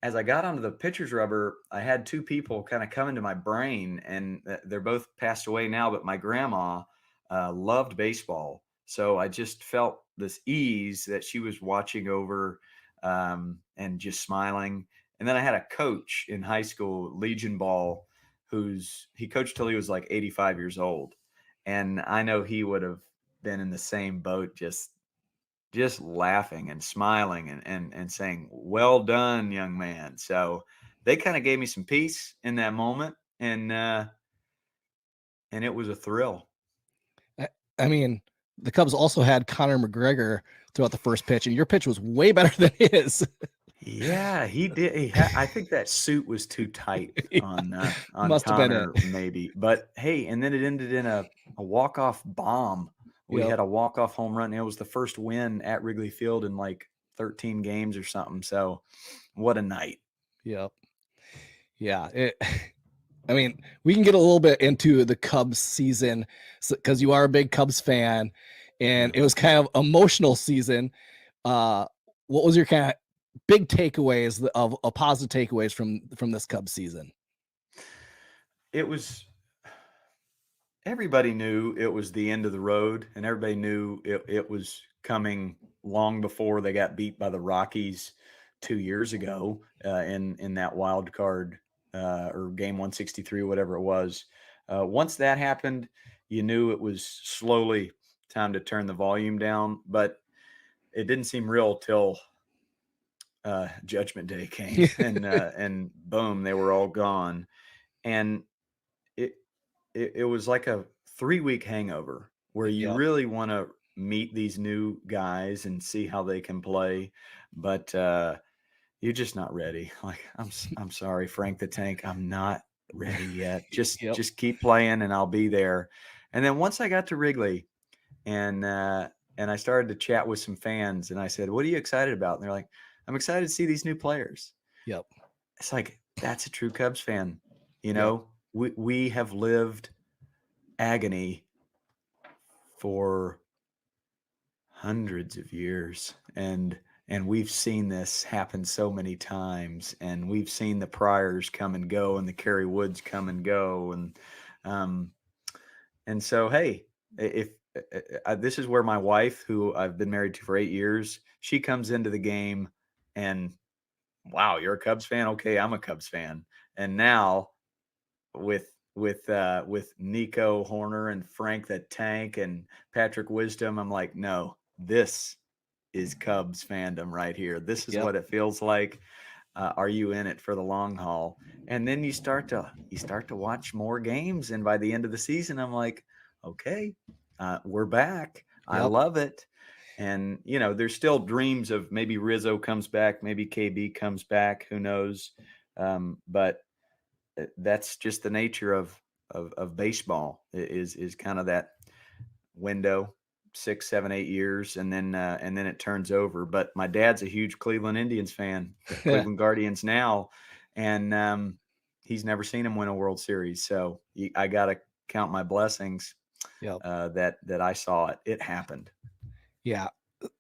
C: as I got onto the pitcher's rubber, I had two people kind of come into my brain, and they're both passed away now, but my grandma loved baseball. So I just felt this ease that she was watching over and just smiling. And then I had a coach in high school, Legion Ball, he coached till he was like 85 years old. And I know he would have been in the same boat, just laughing and smiling and saying, "Well done, young man." So they kind of gave me some peace in that moment. And it was a thrill.
A: I mean, the Cubs also had Conor McGregor throughout the first pitch, and your pitch was way better than his.
C: Yeah, he did. I think that suit was too tight on
A: Must have been
C: Connor, maybe. But hey, and then it ended in a walk-off bomb. We
A: Yep.
C: had a walk-off home run. It was the first win at Wrigley Field in like 13 games or something. So what a night.
A: Yep. Yeah. I mean, we can get a little bit into the Cubs season because you are a big Cubs fan, and it was kind of emotional season. What was your kind of big takeaways of positive takeaways from this Cubs season?
C: It was, everybody knew it was the end of the road, and everybody knew it was coming long before they got beat by the Rockies 2 years ago in that wild card or game 163, whatever it was. Once that happened, you knew it was slowly time to turn the volume down, but it didn't seem real till Judgment Day came, and boom, they were all gone. And it was like a 3-week hangover where you
A: Yep.
C: really want to meet these new guys and see how they can play, but you're just not ready. Like, I'm sorry, Frank the Tank, I'm not ready yet.
A: Yep.
C: Just keep playing and I'll be there. And then once I got to Wrigley and I started to chat with some fans, and I said, "What are you excited about?" And they're like, "I'm excited to see these new players."
A: Yep.
C: It's like, that's a true Cubs fan. You
A: Yep.
C: know, we have lived agony for hundreds of years, and we've seen this happen so many times, and we've seen the Pryors come and go and the Kerry Woods come and go, and so hey, if this is where my wife, who I've been married to for 8 years, she comes into the game and, wow, you're a Cubs fan? Okay, I'm a Cubs fan. And now with Nico Horner and Frank the Tank and Patrick Wisdom, I'm like, no, this is Cubs fandom right here. This is
A: Yep.
C: what it feels like. Are you in it for the long haul? And then you start to watch more games, and by the end of the season, I'm like, okay, we're back. I
A: Yep.
C: love it. And there's still dreams of maybe Rizzo comes back, maybe KB comes back, who knows? But that's just the nature of baseball, is kind of that window, 6, 7, 8 years, and then it turns over. But my dad's a huge Cleveland Indians fan, Cleveland Guardians now, and he's never seen him win a World Series. So I got to count my blessings.
A: Yep.
C: That I saw it. It happened.
A: Yeah.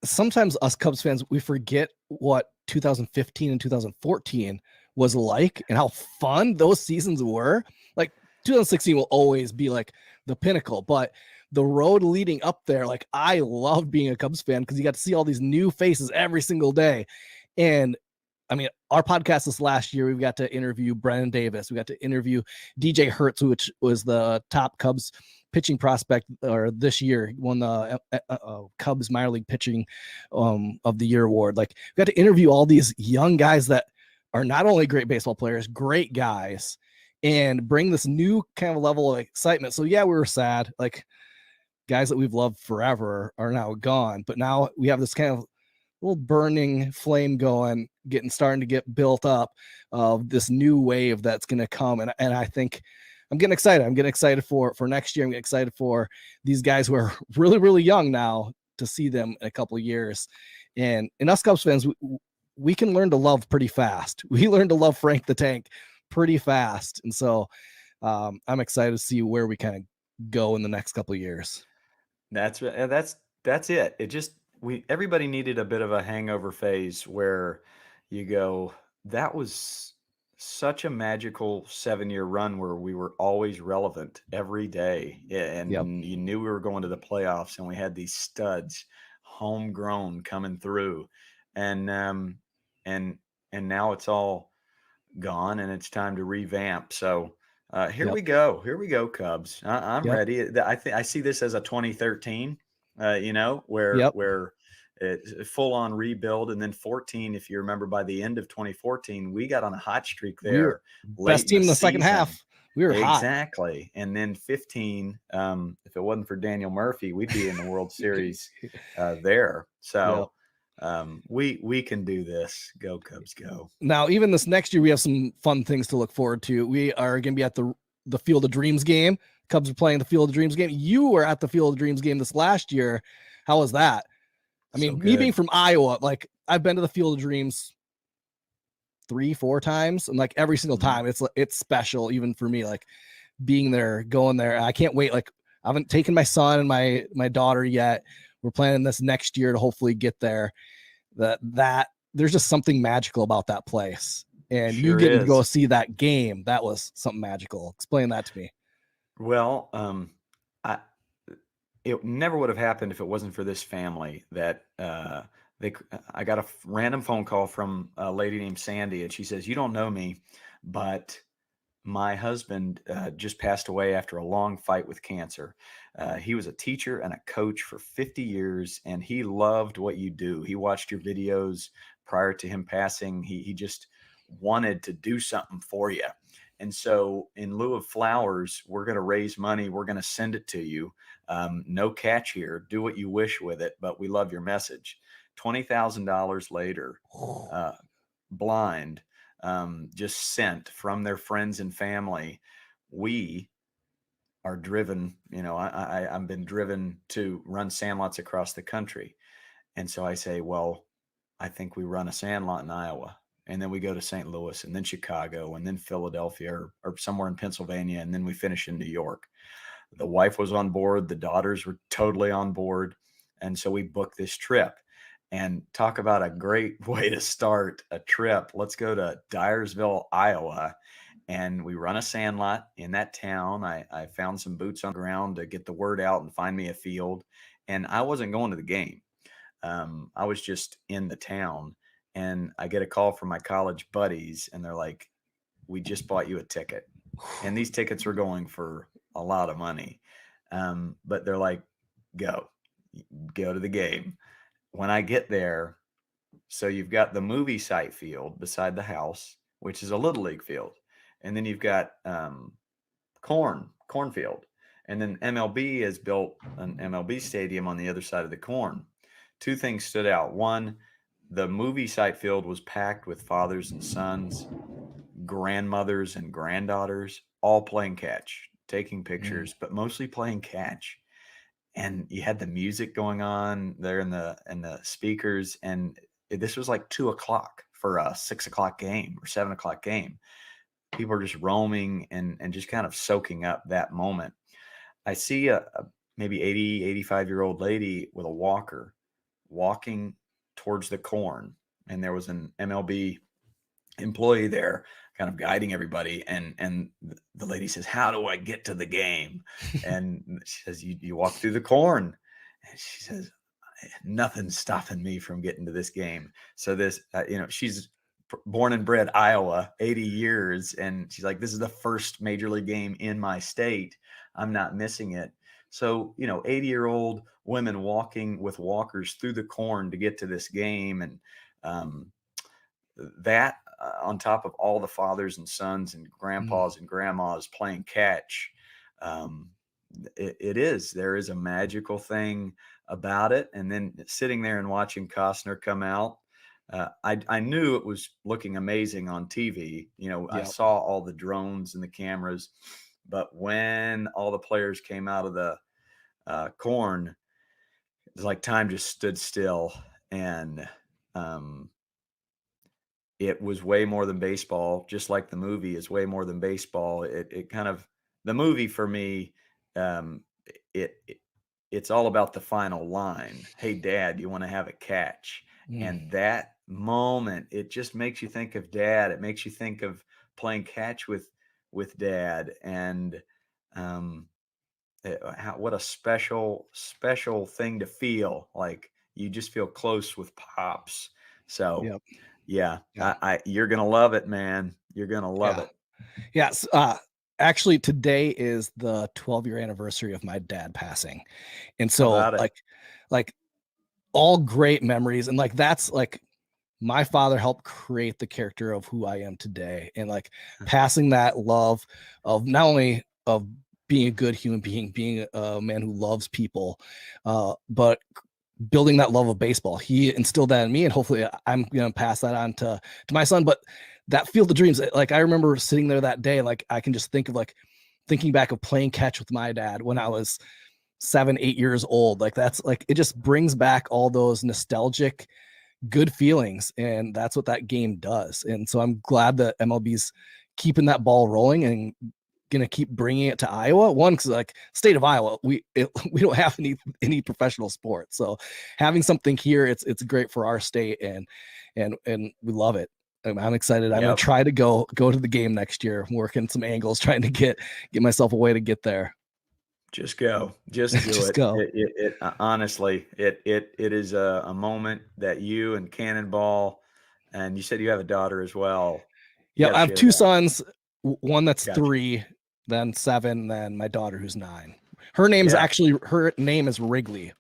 A: Sometimes us Cubs fans, we forget what 2015 and 2014 was like and how fun those seasons were. Like 2016 will always be like the pinnacle, but the road leading up there, like I love being a Cubs fan because you got to see all these new faces every single day. And I mean, our podcast this last year, we've got to interview Brennan Davis. We got to interview DJ Hertz, which was the top Cubs pitching prospect or this year. He won the Cubs minor league pitching of the year award. Like, we got to interview all these young guys that are not only great baseball players, great guys, and bring this new kind of level of excitement. So yeah, we were sad. Like, guys that we've loved forever are now gone, but now we have this kind of little burning flame going, starting to get built up of this new wave that's going to come. And I think I'm getting excited. I'm getting excited for next year. I'm getting excited for these guys who are really, really young now to see them in a couple of years. And us Cubs fans, we can learn to love pretty fast. We learn to love Frank the Tank pretty fast. And so I'm excited to see where we kind of go in the next couple of years.
C: That's it. It just, everybody needed a bit of a hangover phase where you go, that was such a magical 7-year run where we were always relevant every day. And you knew we were going to the playoffs, and we had these studs homegrown coming through. And now it's all gone, and it's time to revamp. So here we go, Cubs. I'm ready. I see this as a 2013, where it's full on rebuild. And then 14, if you remember, by the end of 2014, we got on a hot streak there.
A: Best team in the second half. We were hot.
C: Exactly. And then 15, if it wasn't for Daniel Murphy, we'd be in the World Series there. So we can do this. Go Cubs, go.
A: Now, even this next year, we have some fun things to look forward to. We are going to be at the Field of Dreams game. Cubs are playing the Field of Dreams game. You were at the Field of Dreams game this last year. How was that? I mean, me being from Iowa, like, I've been to the Field of Dreams 3-4 times, and like every single time it's special, even for me, like being there, going there. I can't wait. Like, I haven't taken my son and my daughter yet. We're planning this next year to hopefully get there. That there's just something magical about that place. And you getting to go see that game, that was something magical. Explain that to me.
C: Well, it never would have happened if it wasn't for this family that I got a random phone call from a lady named Sandy, and she says, "You don't know me, but my husband just passed away after a long fight with cancer. He was a teacher and a coach for 50 years, and he loved what you do. He watched your videos prior to him passing. He just wanted to do something for you. And so in lieu of flowers, we're going to raise money. We're going to send it to you. No catch here. Do what you wish with it, but we love your message." $20,000 later, blind, just sent from their friends and family. We are driven, I've been driven to run Sandlots across the country. And so I say, well, I think we run a Sandlot in Iowa, and then we go to St. Louis, and then Chicago, and then Philadelphia, or somewhere in Pennsylvania, and then we finish in New York. The wife was on board. The daughters were totally on board. And so we booked this trip. And talk about a great way to start a trip. Let's go to Dyersville, Iowa, and we run a Sandlot in that town. I found some boots on the ground to get the word out and find me a field. And I wasn't going to the game. I was just in the town, and I get a call from my college buddies, and they're like, "We just bought you a ticket." And these tickets were going for a lot of money. But they're like, go to the game. When I get there, so you've got the movie site field beside the house, which is a little league field. And then you've got cornfield. And then MLB has built an MLB stadium on the other side of the corn. Two things stood out. One, the movie site field was packed with fathers and sons, grandmothers and granddaughters, all playing catch, taking pictures, but mostly playing catch. And you had the music going on there in the speakers. And this was like 2:00 for a 6:00 game or 7:00 game. People are just roaming and just kind of soaking up that moment. I see a maybe 80, 85-year-old lady with a walker walking towards the corn. And there was an MLB employee there, kind of guiding everybody. And the lady says, "How do I get to the game?" And she says, "You walk through the corn." And she says, "Nothing's stopping me from getting to this game." So this, she's born and bred Iowa, 80 years. And she's like, "This is the first major league game in my state. I'm not missing it." So, 80-year-old women walking with walkers through the corn to get to this game. And that on top of all the fathers and sons and grandpas and grandmas playing catch, there is a magical thing about it. And then sitting there and watching Costner come out, I knew it was looking amazing on TV. I saw all the drones and the cameras, but when all the players came out of the corn, it's like time just stood still. And it was way more than baseball, just like the movie is way more than baseball. It kind of, the movie for me, um, it's all about the final line. "Hey, Dad, you want to have a catch?" And that moment, it just makes you think of Dad. It makes you think of playing catch with Dad. And what a special thing to feel. Like you just feel close with Pops. So
A: Yep.
C: yeah,
A: Yeah.
C: you're gonna love it, man. You're gonna love
A: Yeah.
C: it.
A: Yes. Actually, today is the 12-year anniversary of my dad passing. And
C: How
A: so
C: about it?
A: like all great memories. And like, that's like, my father helped create the character of who I am today. And like passing that love of not only of being a good human being a man who loves people, but building that love of baseball. He instilled that in me, and hopefully I'm going to pass that on to my son. But that Field of Dreams, like I remember sitting there that day, like I can just think of like thinking back of playing catch with my dad when I was 7, 8 years old. Like that's like, it just brings back all those nostalgic good feelings, and that's what that game does. And so I'm glad that MLB's keeping that ball rolling and gonna keep bringing it to Iowa. One, because like state of Iowa, we don't have any professional sports, so having something here, it's great for our state, and we love it. I'm excited. I'm gonna
C: Yep.
A: try to go to the game next year. I'm working some angles, trying to get myself a way to get there.
C: Just go. Just do
A: Just
C: it.
A: go.
C: Honestly, it is a moment that you and Cannonball, and you said you have a daughter as well. You
A: Yeah,
C: got to
A: I have
C: share
A: 2
C: that.
A: sons, one that's
C: Gotcha.
A: 3, then 7, then my daughter who's 9. Her name
C: Yeah.
A: is Wrigley,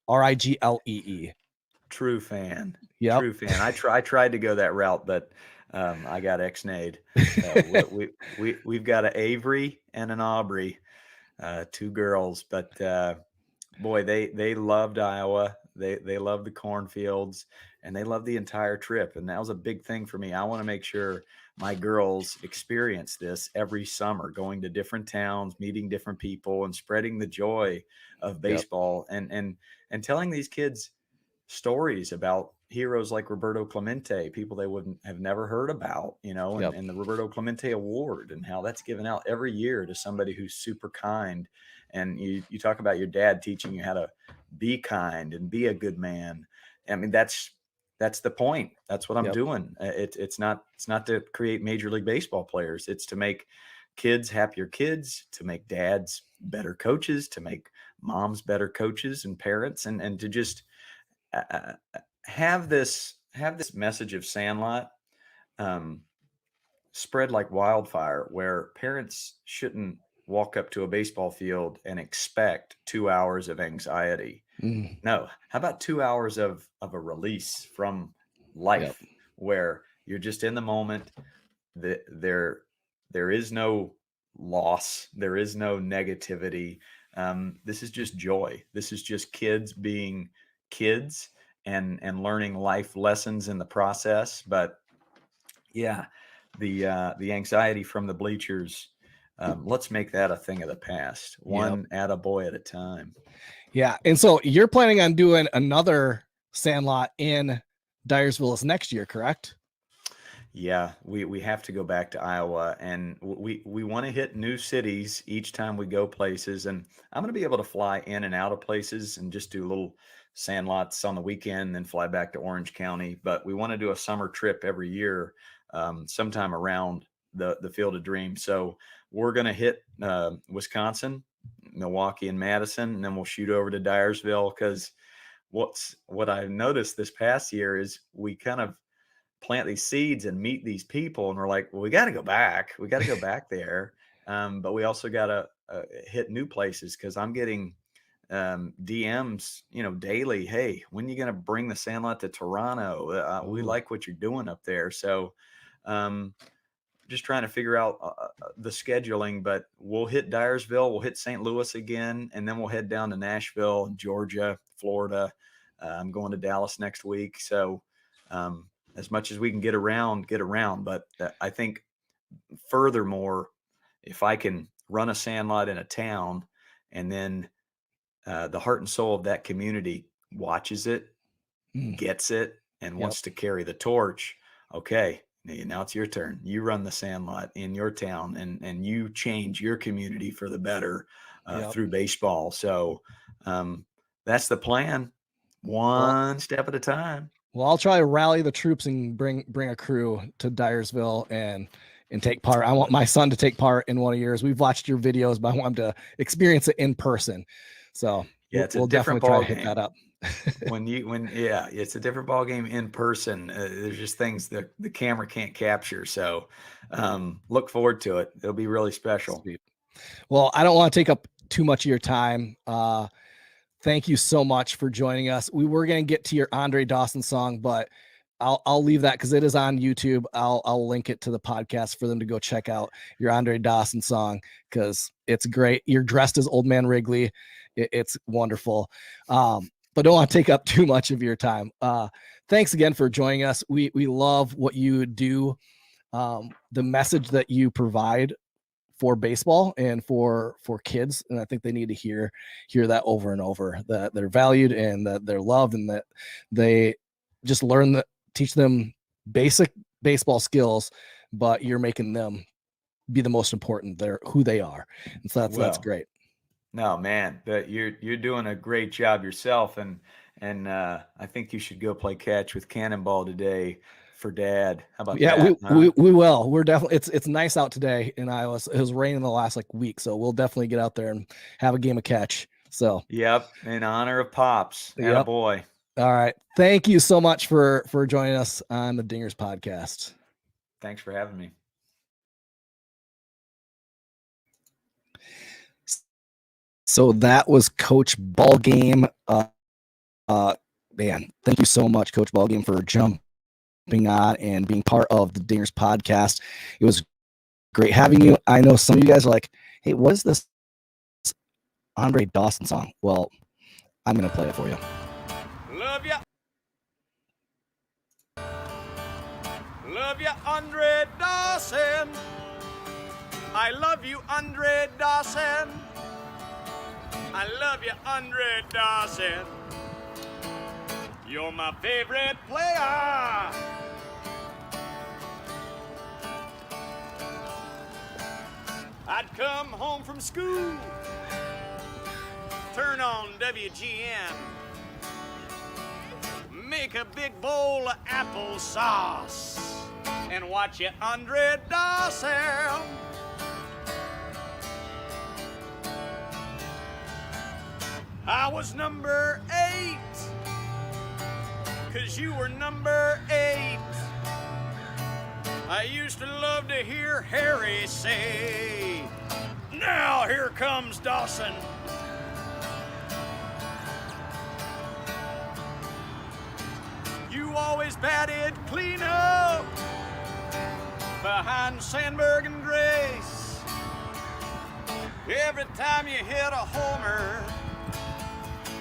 A: Riglee.
C: True fan.
A: Yep.
C: True fan. I tried to go that route, but I got ex-nayed. We've got an Avery and an Aubrey, 2 girls, but boy, they loved Iowa. They loved the cornfields, and they loved the entire trip. And that was a big thing for me. I want to make sure my girls experience this every summer, going to different towns, meeting different people, and spreading the joy of
A: Yep.
C: baseball, and telling these kids stories about heroes like Roberto Clemente, people they wouldn't have never heard about,
A: Yep.
C: and the Roberto Clemente Award, and how that's given out every year to somebody who's super kind. And you talk about your dad teaching you how to be kind and be a good man. I mean, that's the point. That's what I'm
A: Yep.
C: doing. It's not to create Major League Baseball players. It's to make kids happier kids, to make dads better coaches, to make moms better coaches and parents, and to just have this message of Sandlot um, spread like wildfire, where parents shouldn't walk up to a baseball field and expect 2 hours of anxiety. No, how about 2 hours of a release from
A: Yep.
C: life, where you're just in the moment. There is no loss, there is no negativity. This is just joy. This is just kids being kids, and learning life lessons in the process. But yeah, the anxiety from the bleachers, let's make that a thing of the past,
A: Yep.
C: one attaboy at a time.
A: Yeah. And so you're planning on doing another Sandlot in Dyersville next year, correct?
C: Yeah, we have to go back to Iowa, and we want to hit new cities each time we go places. And I'm going to be able to fly in and out of places and just do little Sandlots on the weekend, then fly back to Orange County. But we want to do a summer trip every year sometime around the Field of Dreams. So we're going to hit Wisconsin, Milwaukee, and Madison, and then we'll shoot over to Dyersville, because what I've noticed this past year is we kind of plant these seeds and meet these people, and we're like, well, we got to go back. We got to go back there. But we also got to hit new places, because I'm getting DMs, daily. Hey, when are you going to bring the Sandlot to Toronto? We like what you're doing up there. So just trying to figure out the scheduling, but we'll hit Dyersville, we'll hit St. Louis again, and then we'll head down to Nashville, Georgia, Florida. I'm going to Dallas next week. So as much as we can get around. But I think furthermore, if I can run a Sandlot in a town, and then the heart and soul of that community watches it, gets it, and wants to carry the torch, okay, now it's your turn. You run the Sandlot in your town, and you change your community for the better through baseball. So that's the plan, one step at a time.
A: Well, I'll try to rally the troops and bring a crew to Dyersville and take part. I want my son to take part in one of yours. We've watched your videos, but I want him to experience it in person. So
C: yeah, it's
A: we'll
C: a different
A: definitely
C: ball
A: try to hit
C: game.
A: that up.
C: It's a different ball game in person. There's just things that the camera can't capture. So look forward to it. It'll be really special.
A: Sweet. Well, I don't want to take up too much of your time. Thank you so much for joining us. We were going to get to your Andre Dawson song, but I'll leave that because it is on YouTube. I'll link it to the podcast for them to go check out your Andre Dawson song, because it's great. You're dressed as Old Man Wrigley. It's wonderful. But don't want to take up too much of your time. Thanks again for joining us. We love what you do. The message that you provide for baseball and for kids, and I think they need to hear that over and over, that they're valued and that they're loved, and that they just teach them basic baseball skills, but you're making them be the most important. They're who they are, and so that's great.
C: No, man, you're doing a great job yourself, and I think you should go play catch with Cannonball today for Dad. How about that?
A: We will. We're definitely. It's nice out today in Iowa. It was raining the last week, so we'll definitely get out there and have a game of catch. So
C: yep, in honor of Pops. Attaboy.
A: All right. Thank you so much for joining us on the Dingers podcast.
C: Thanks for having me.
A: So that was Coach Ballgame. Man, thank you so much, Coach Ballgame, for jumping on and being part of the Dingers podcast. It was great having you. I know some of you guys are like, hey, what is this Andre Dawson song? Well, I'm going to play it for you.
B: Love ya. Love ya, Andre Dawson. I love you, Andre Dawson. I love you, Andre Dawson. You're my favorite player. I'd come home from school, turn on WGN, make a big bowl of applesauce, and watch you, Andre Dawson. I was number 8, 'cause you were number 8. I used to love to hear Harry say, now here comes Dawson. You always batted clean up behind Sandberg and Grace. Every time you hit a homer,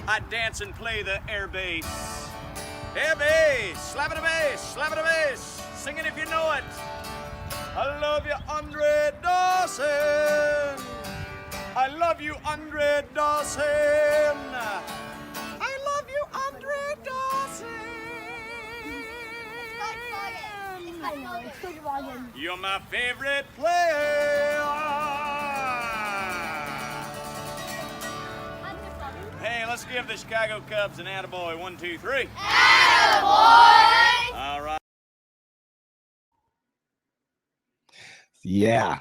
B: I'd dance and play the air bass. Air bass, slap it a bass, slap it a bass. Sing it if you know it. I love you, Andre Dawson. I love you, Andre Dawson. I love you, Andre Dawson. You're my favorite player. Hey, let's give the Chicago Cubs an attaboy. 1, 2, 3.
E: Attaboy!
B: All right.
A: Yeah.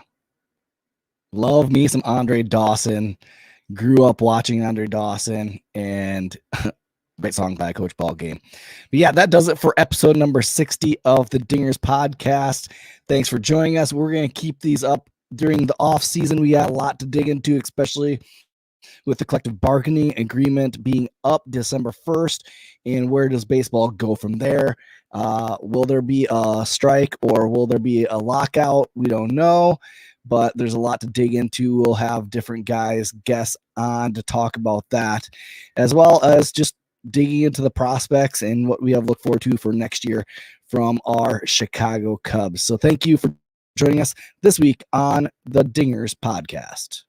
A: Love me some Andre Dawson. Grew up watching Andre Dawson, and great song by Coach Ballgame. But yeah, that does it for episode number 60 of the Dingers podcast. Thanks for joining us. We're going to keep these up during the off season. We got a lot to dig into, especially with the collective bargaining agreement being up December 1st. And where does baseball go from there? Will there be a strike or will there be a lockout? We don't know, but there's a lot to dig into. We'll have different guests on to talk about that, as well as just digging into the prospects and what we have to look forward to for next year from our Chicago Cubs. So thank you for joining us this week on the Dingers podcast.